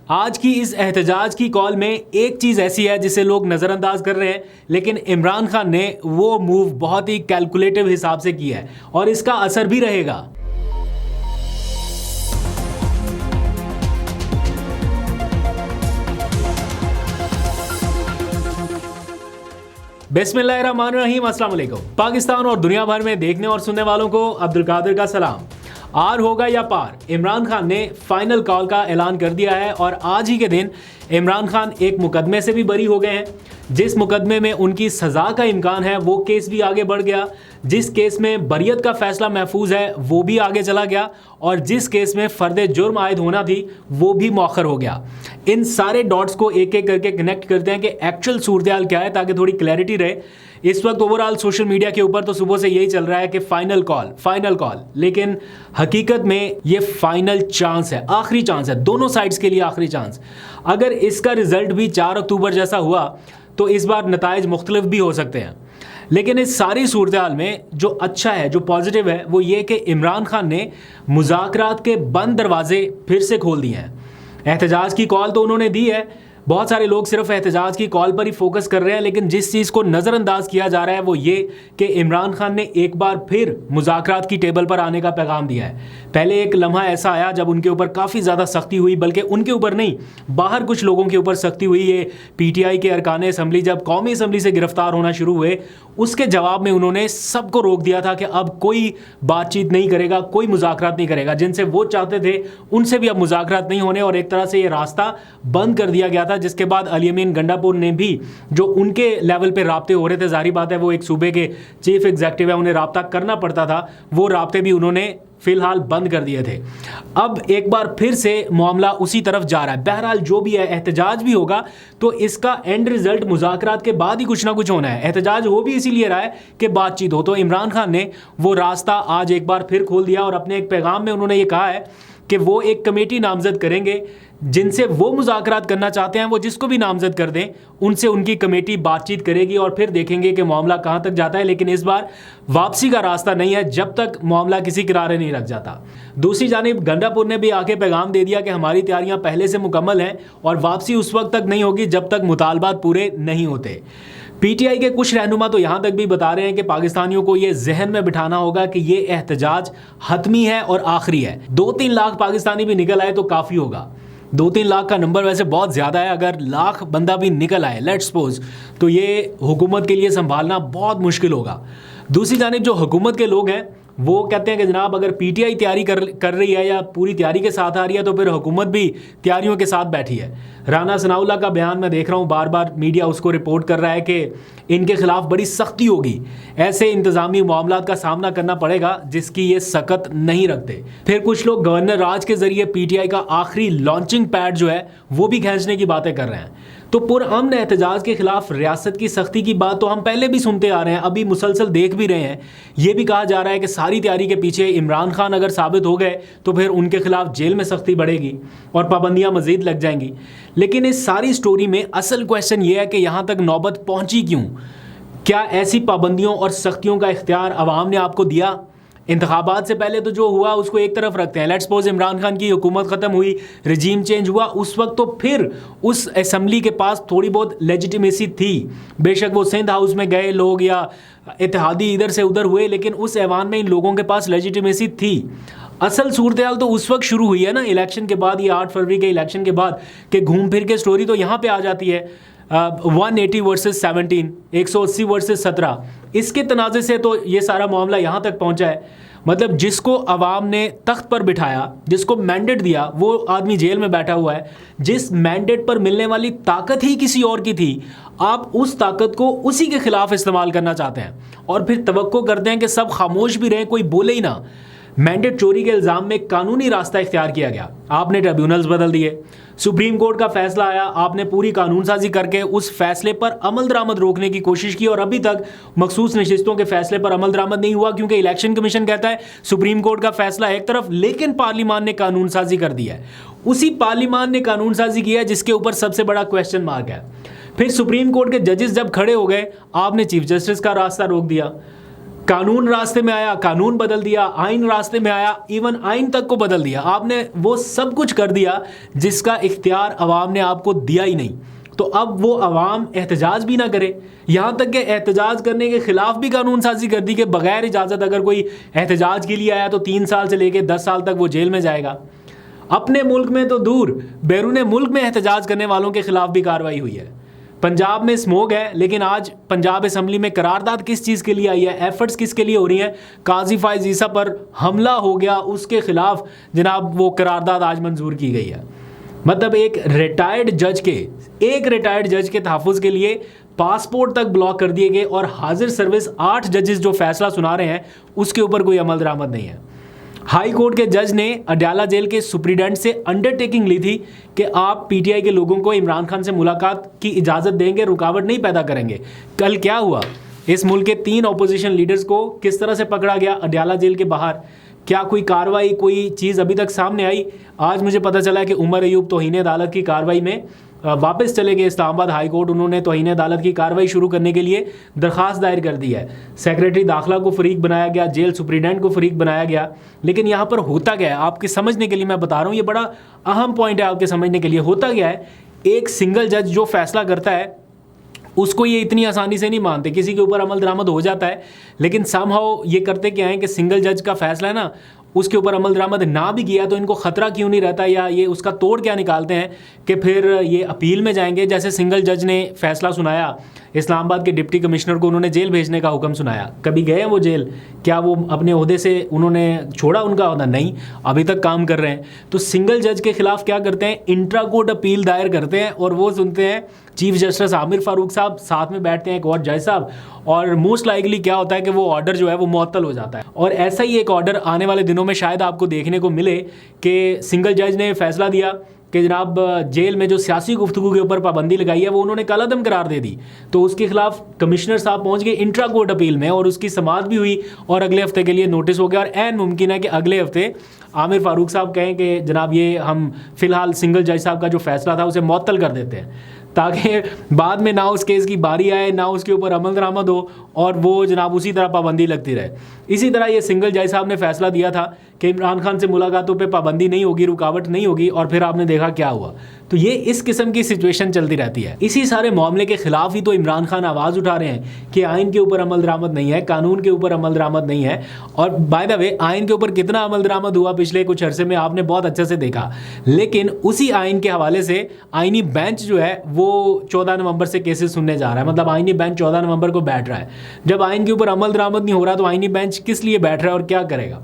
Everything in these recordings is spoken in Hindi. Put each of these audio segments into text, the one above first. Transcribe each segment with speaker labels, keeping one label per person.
Speaker 1: आज की इस एहतजाज की कॉल में एक चीज़ ऐसी है जिसे लोग नज़रअंदाज कर रहे हैं, लेकिन इमरान खान ने वो मूव बहुत ही कैलकुलेटिव हिसाब से किया है और इसका असर भी रहेगा। बिस्मिल्लाहिर्रहमानिर्रहीम, अस्सलाम वालेकुम। पाकिस्तान और दुनिया भर में देखने और सुनने वालों को अब्दुल कादिर का सलाम। आर होगा या पार, इमरान खान ने फाइनल कॉल का ऐलान कर दिया है और आज ही के दिन इमरान खान एक मुकदमे से भी बरी हो गए हैं। जिस मुकदमे में उनकी सज़ा का इम्कान है वो केस भी आगे बढ़ गया। जिस केस में बरियत का फैसला महफूज है वो भी आगे चला गया और जिस केस में फ़र्द जुर्म आयद होना थी वो भी मौखर हो गया। इन सारे डॉट्स को एक एक करके कनेक्ट करते हैं कि एक्चुअल सूरत हाल क्या है, ताकि थोड़ी क्लैरिटी रहे। इस वक्त ओवरऑल सोशल मीडिया के ऊपर तो सुबह से यही चल रहा है कि फाइनल कॉल, लेकिन हकीकत में ये फाइनल चांस है, आखिरी चांस है, दोनों साइड्स के लिए आखिरी चांस। अगर इसका रिजल्ट भी 4 अक्टूबर जैसा हुआ तो इस बार नताइज मुख्तलिफ भी हो सकते हैं। लेकिन इस सारी सूरत हाल में जो अच्छा है, जो पॉजिटिव है, वो ये कि इमरान खान ने मुज़ाकरात के बंद दरवाजे फिर से खोल दिए हैं। एहतजाज की कॉल तो उन्होंने दी है, बहुत सारे लोग सिर्फ एहतजाज की कॉल पर ही फोकस कर रहे हैं, लेकिन जिस चीज़ को नज़रअंदाज किया जा रहा है वो ये कि इमरान खान ने एक बार फिर मुज़ाकरात की टेबल पर आने का पैगाम दिया है। पहले एक लम्हा ऐसा आया जब उनके ऊपर काफ़ी ज़्यादा सख्ती हुई, बल्कि उनके ऊपर नहीं, बाहर कुछ लोगों के ऊपर सख्ती हुई। ये PTI के अरकान असम्बली जब कौमी असम्बली से गिरफ्तार होना शुरू हुए, उसके जवाब में उन्होंने सबको रोक दिया था कि अब कोई बातचीत नहीं करेगा, कोई मुज़ाकरात नहीं करेगा। जिनसे वो चाहते थे उनसे भी अब मुज़ाकरात नहीं होने, और एक तरह से ये रास्ता बंद कर दिया गया था। जिसके बाद अली अमीन गंडापुर ने भी, जो उनके लेवल पे राब्ते हो रहे थे, जाहिर बात है वो एक सूबे के चीफ एग्जीक्यूटिव है, उन्हें राब्ता करना पड़ता था, वो राब्ते भी उन्होंने फिलहाल बंद कर दिए थे। अब एक बार फिर से मामला उसी तरफ जा रहा है। बहरहाल जो भी है, एहतजाज भी होगा तो इसका एंड रिजल्ट मुज़ाकरात के बाद ही कुछ ना कुछ होना है। एहतजाज हो भी इसीलिए रहा है कि बातचीत हो। तो इमरान खान ने वो रास्ता आज एक बार फिर खोल दिया और अपने एक पैगाम में उन्होंने ये कहा है कि वो एक कमेटी नामजद करेंगे, जिनसे वो मुज़ाकरात करना चाहते हैं वो जिसको भी नामजद कर दें, उनसे उनकी कमेटी बातचीत करेगी और फिर देखेंगे कि मामला कहाँ तक जाता है। लेकिन इस बार वापसी का रास्ता नहीं है जब तक मामला किसी किनारे नहीं रख जाता। दूसरी जानिब गंडापुर ने भी आके पैगाम दे दिया कि हमारी तैयारियाँ पहले से मुकम्मल हैं और वापसी उस वक्त तक नहीं होगी जब तक मुतालबात पूरे नहीं होते। PTI के कुछ रहनुमा तो यहाँ तक भी बता रहे हैं कि पाकिस्तानियों को ये जहन में बिठाना होगा कि ये एहतजाज हतमी है और आखिरी है। 2-3 लाख पाकिस्तानी भी निकल आए तो काफ़ी होगा। 2-3 लाख का नंबर वैसे बहुत ज़्यादा है। अगर लाख बंदा भी निकल आए, लेट्स सपोज, तो ये हुकूमत के लिए संभालना बहुत मुश्किल होगा। दूसरी जानिब जो हुकूमत के लोग हैं वो कहते हैं कि जनाब अगर PTI तैयारी कर रही है या पूरी तैयारी के साथ आ रही है तो फिर हुकूमत भी तैयारियों के साथ बैठी है। राना सनाउल्लाह का बयान मैं देख रहा हूँ, बार बार मीडिया उसको रिपोर्ट कर रहा है कि इनके खिलाफ बड़ी सख्ती होगी, ऐसे इंतज़ामी मामलात का सामना करना पड़ेगा जिसकी ये सकत नहीं रखते। फिर कुछ लोग गवर्नर राज के ज़रिए PTI का आखिरी लॉन्चिंग पैड जो है वो भी खींचने की बातें कर रहे हैं। तो पुरअमन एहतजाज के खिलाफ रियासत की सख्ती की बात तो हम पहले भी सुनते आ रहे हैं, अभी मुसलसल देख भी रहे हैं। ये भी कहा जा रहा है कि सारी तैयारी के पीछे इमरान खान अगर साबित हो गए तो फिर उनके खिलाफ जेल में सख्ती बढ़ेगी और पाबंदियां मजीद लग जाएंगी। लेकिन इस सारी स्टोरी में असल क्वेश्चन ये है कि यहाँ तक नौबत पहुँची क्यों? क्या ऐसी पाबंदियों और सख्तियों का इख्तियार अवाम ने आपको दिया? इंतखाबात से पहले तो जो हुआ उसको एक तरफ रखते हैं। लेट्स सपोज इमरान खान की हुकूमत ख़त्म हुई, रजीम चेंज हुआ, उस वक्त तो फिर उस असम्बली के पास थोड़ी बहुत लेजिटिमेसी थी। बेशक वो सिंध हाउस में गए लोग या इत्तेहादी इधर से उधर हुए, लेकिन उस ऐवान में इन लोगों के पास लेजिटिमेसी थी। असल सूरत हाल तो उस वक्त शुरू हुई है ना, इलेक्शन के बाद, ये 8 फरवरी के इलेक्शन के बाद, कि घूम फिर के स्टोरी तो यहाँ पे आ जाती है 180 वर्सेस 17, 180 वर्सेस 17। इसके तनाज़े से तो ये सारा मामला यहाँ तक पहुँचा है। मतलब जिसको अवाम ने तख्त पर बिठाया, जिसको मैंडेट दिया, वो आदमी जेल में बैठा हुआ है। जिस मैंडेट पर मिलने वाली ताकत ही किसी और की थी, आप उस ताकत को उसी के खिलाफ इस्तेमाल करना चाहते हैं और फिर तवक्को करते हैं कि सब खामोश भी रहें, कोई बोले ही ना। मैंडेट चोरी के इल्ज़ाम में कानूनी रास्ता इख्तियार किया गया, आपने ट्रिब्यूनल्स बदल दिए। सुप्रीम कोर्ट का फैसला आया, आपने पूरी कानून साजी करके उस फैसले पर अमल दरामद रोकने की कोशिश की और अभी तक मखसूस नशिस्तों के फैसले पर अमल दरामद नहीं हुआ, क्योंकि इलेक्शन कमीशन कहता है सुप्रीम कोर्ट का फैसला एक तरफ, लेकिन पार्लियामान ने कानून साजी कर दिया है। उसी पार्लियामान ने कानून साजी किया है जिसके ऊपर सबसे बड़ा क्वेश्चन मार्क है। फिर सुप्रीम कोर्ट के जजेस जब खड़े हो गए, आपने चीफ जस्टिस का रास्ता रोक दिया। कानून रास्ते में आया, कानून बदल दिया, आइन रास्ते में आया, इवन आइन तक को बदल दिया। आपने वो सब कुछ कर दिया जिसका इख्तियार अवाम ने आपको दिया ही नहीं। तो अब वो अवाम एहतजाज भी ना करे, यहाँ तक कि एहतजाज करने के ख़िलाफ़ भी कानून साजी कर दी कि बग़ैर इजाज़त अगर कोई एहतजाज के लिए आया तो 3 साल से लेकर 10 साल तक वो जेल में जाएगा। अपने मुल्क में तो दूर, बैरून मुल्क में एहतजाज करने वालों के ख़िलाफ़ भी कार्रवाई हुई है। पंजाब में स्मोक है, लेकिन आज पंजाब असम्बली में करारदाद किस चीज़ के लिए आई है, एफर्ट्स किसके लिए हो रही हैं? काजी फायज़ ईसा पर हमला हो गया, उसके ख़िलाफ़ जनाब वो करारदाद आज मंजूर की गई है। मतलब एक रिटायर्ड जज के तहफ़्फ़ुज़ के लिए पासपोर्ट तक ब्लॉक कर दिए गए और हाजिर सर्विस 8 जजेस जो फैसला सुना रहे हैं उसके ऊपर कोई अमल दरामद नहीं है। हाई कोर्ट के जज ने अडयाला जेल के सुप्रीडेंट से अंडरटेकिंग ली थी कि आप पीटीआई के लोगों को इमरान खान से मुलाकात की इजाज़त देंगे, रुकावट नहीं पैदा करेंगे। कल क्या हुआ? इस मुल्क के 3 ऑपोजिशन लीडर्स को किस तरह से पकड़ा गया अडयाला जेल के बाहर। क्या कोई कार्रवाई, कोई चीज़ अभी तक सामने आई? आज मुझे पता चला है कि उमर अयूब तौहीन अदालत की कार्रवाई में वापस चले गए इस्लामाबाद हाई कोर्ट। उन्होंने तौहीन अदालत की कार्रवाई शुरू करने के लिए दरख्वास्त दायर कर दी है। सेक्रेटरी दाखिला को फरीक बनाया गया, जेल सुप्रीडेंट को फरीक बनाया गया। लेकिन यहाँ पर होता क्या है आपके समझने के लिए मैं बता रहा हूँ, ये बड़ा अहम पॉइंट है आपके समझने के लिए। होता क्या है, एक सिंगल जज जो फैसला करता है उसको ये इतनी आसानी से नहीं मानते, किसी के ऊपर अमल दरामद हो जाता है। लेकिन समहाउ ये करते क्या है कि सिंगल जज का फैसला है ना, उसके ऊपर अमल दरामद ना भी किया तो इनको ख़तरा क्यों नहीं रहता, या ये उसका तोड़ क्या निकालते हैं कि फिर ये अपील में जाएंगे। जैसे सिंगल जज ने फैसला सुनाया, इस्लामाबाद के डिप्टी कमिश्नर को उन्होंने जेल भेजने का हुक्म सुनाया। कभी गए वो जेल? क्या वो अपने ओहदे से उन्होंने छोड़ा उनका ओहदा? नहीं, अभी तक काम कर रहे हैं। तो सिंगल जज के ख़िलाफ़ क्या करते हैं, इंट्रा कोर्ट अपील दायर करते हैं और वो सुनते हैं चीफ जस्टिस आमिर फारूक साहब, साथ में बैठते हैं एक और जज साहब, और मोस्ट लाइकली क्या होता है कि वो ऑर्डर जो है वो मुअत्तल हो जाता है। और ऐसा ही एक ऑर्डर आने वाले दिनों में शायद आपको देखने को मिले कि सिंगल जज ने फैसला दिया कि जनाब जेल में जो सियासी गुफ्तगू के ऊपर पाबंदी लगाई है वो उन्होंने कलअदम करार दे दी। तो उसके खिलाफ कमिश्नर साहब पहुंच गए इंट्रा कोर्ट अपील में और उसकी समाअत भी हुई और अगले हफ्ते के लिए नोटिस हो गया। और ऐन मुमकिन है कि अगले हफ्ते आमिर फारूक साहब कहें कि जनाब ये हम फ़िलहाल सिंगल जज साहब का जो फैसला था उसे मुअत्तल कर देते हैं, ताकि बाद में ना उस केस की बारी आए, ना उसके ऊपर अमल दरामद हो और वो जनाब उसी तरह पाबंदी लगती रहे। इसी तरह ये सिंगल जज साहब ने फैसला दिया था कि इमरान खान से मुलाकातों पे पाबंदी नहीं होगी, रुकावट नहीं होगी, और फिर आपने देखा क्या हुआ। तो ये इस किस्म की सिचुएशन चलती रहती है। इसी सारे मामले के खिलाफ ही तो इमरान खान आवाज़ उठा रहे हैं कि आइन के ऊपर अमल दरामद नहीं है, कानून के ऊपर अमल दरामद नहीं है। और बाय द वे आइन के ऊपर कितना अमल दरामद हुआ पिछले कुछ अरसे में आपने बहुत अच्छे से देखा। लेकिन उसी आइन के हवाले से आइनी बेंच जो है वो 14 नवंबर से केसेस सुनने जा रहा है। मतलब आइनी बेंच 14 नवंबर को बैठ रहा है। जब आइन के ऊपर अमल दरामद नहीं हो रहा तो आइनी बेंच किस लिए बैठ रहा है और क्या करेगा?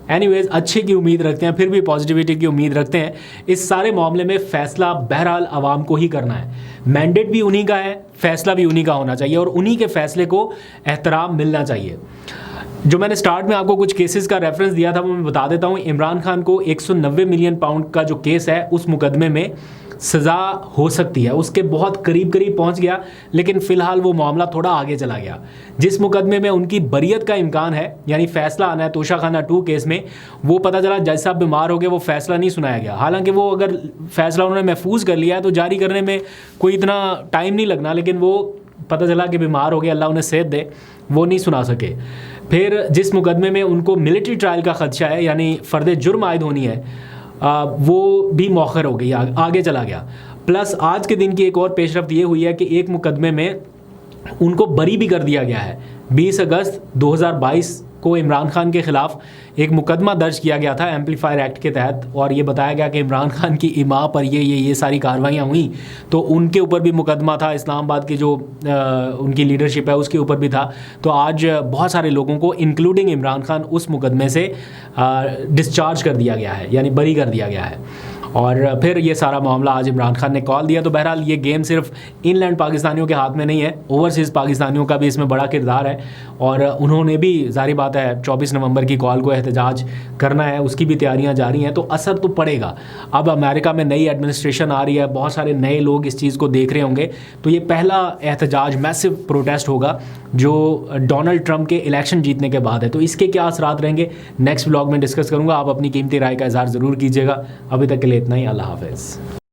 Speaker 1: एनीवेज, अच्छे की उम्मीद रखते हैं, फिर भी पॉजिटिविटी की उम्मीद रखते हैं। इस सारे मामले में फ़ैसला बहरहाल आवाम को ही करना है। मैंडेट भी उन्हीं का है, फ़ैसला भी उन्हीं का होना चाहिए और उन्हीं के फ़ैसले को एहतराम मिलना चाहिए। जो मैंने स्टार्ट में आपको कुछ केसेस का रेफरेंस दिया था वो मैं बता देता हूँ। इमरान खान को 190 मिलियन पाउंड का जो केस है उस मुकदमे में सज़ा हो सकती है, उसके बहुत करीब पहुंच गया, लेकिन फ़िलहाल वो मामला थोड़ा आगे चला गया। जिस मुकदमे में उनकी बरियत का इम्कान है, यानी फ़ैसला आना है तोशाखाना 2 केस में, वो पता चला जज साहब बीमार हो गए, वो फ़ैसला नहीं सुनाया गया। हालांकि वो अगर फ़ैसला उन्होंने महफूज कर लिया है तो जारी करने में कोई इतना टाइम नहीं लगना, लेकिन वो पता चला कि बीमार हो गए, अल्लाह उन्हें सेहत दे, वो नहीं सुना सके। फिर जिस मुकदमे में उनको मिलिट्री ट्रायल का खदशा है, यानी फ़र्द जुर्म आयद होनी है, वो भी मौखर हो गई, आगे चला गया। प्लस आज के दिन की एक और पेशरफ्त ये हुई है कि एक मुकदमे में उनको बरी भी कर दिया गया है। 20 अगस्त 2022 को इमरान खान के ख़िलाफ़ एक मुकदमा दर्ज किया गया था एम्पलीफायर एक्ट के तहत, और ये बताया गया कि इमरान खान की इमाम पर ये सारी कार्रवाइयाँ हुई, तो उनके ऊपर भी मुकदमा था। इस्लामाबाद की जो उनकी लीडरशिप है उसके ऊपर भी था। तो आज बहुत सारे लोगों को इंक्लूडिंग इमरान खान उस मुकदमे से डिस्चार्ज कर दिया गया है, यानी बरी कर दिया गया है। और फिर ये सारा मामला आज इमरान खान ने कॉल दिया। तो बहरहाल ये गेम सिर्फ इनलैंड पाकिस्तानियों के हाथ में नहीं है, ओवरसीज़ पाकिस्तानियों का भी इसमें बड़ा किरदार है। और उन्होंने भी ज़ाहिर बात है 24 नवंबर की कॉल को एहतजाज करना है, उसकी भी तैयारियां जारी हैं, तो असर तो पड़ेगा। अब अमेरिका में नई एडमिनिस्ट्रेशन आ रही है, बहुत सारे नए लोग इस चीज़ को देख रहे होंगे, तो ये पहला एहतजाज मैसिव प्रोटेस्ट होगा जो डोनाल्ड ट्रंप के इलेक्शन जीतने के बाद है। तो इसके क्या असरात रहेंगे नेक्स्ट व्लॉग में डिस्कस करूँगा। आप अपनी कीमती राय का इज़हार ज़रूर कीजिएगा। अभी तक के लिए इतना ही। अल्लाह हाफ़िज़।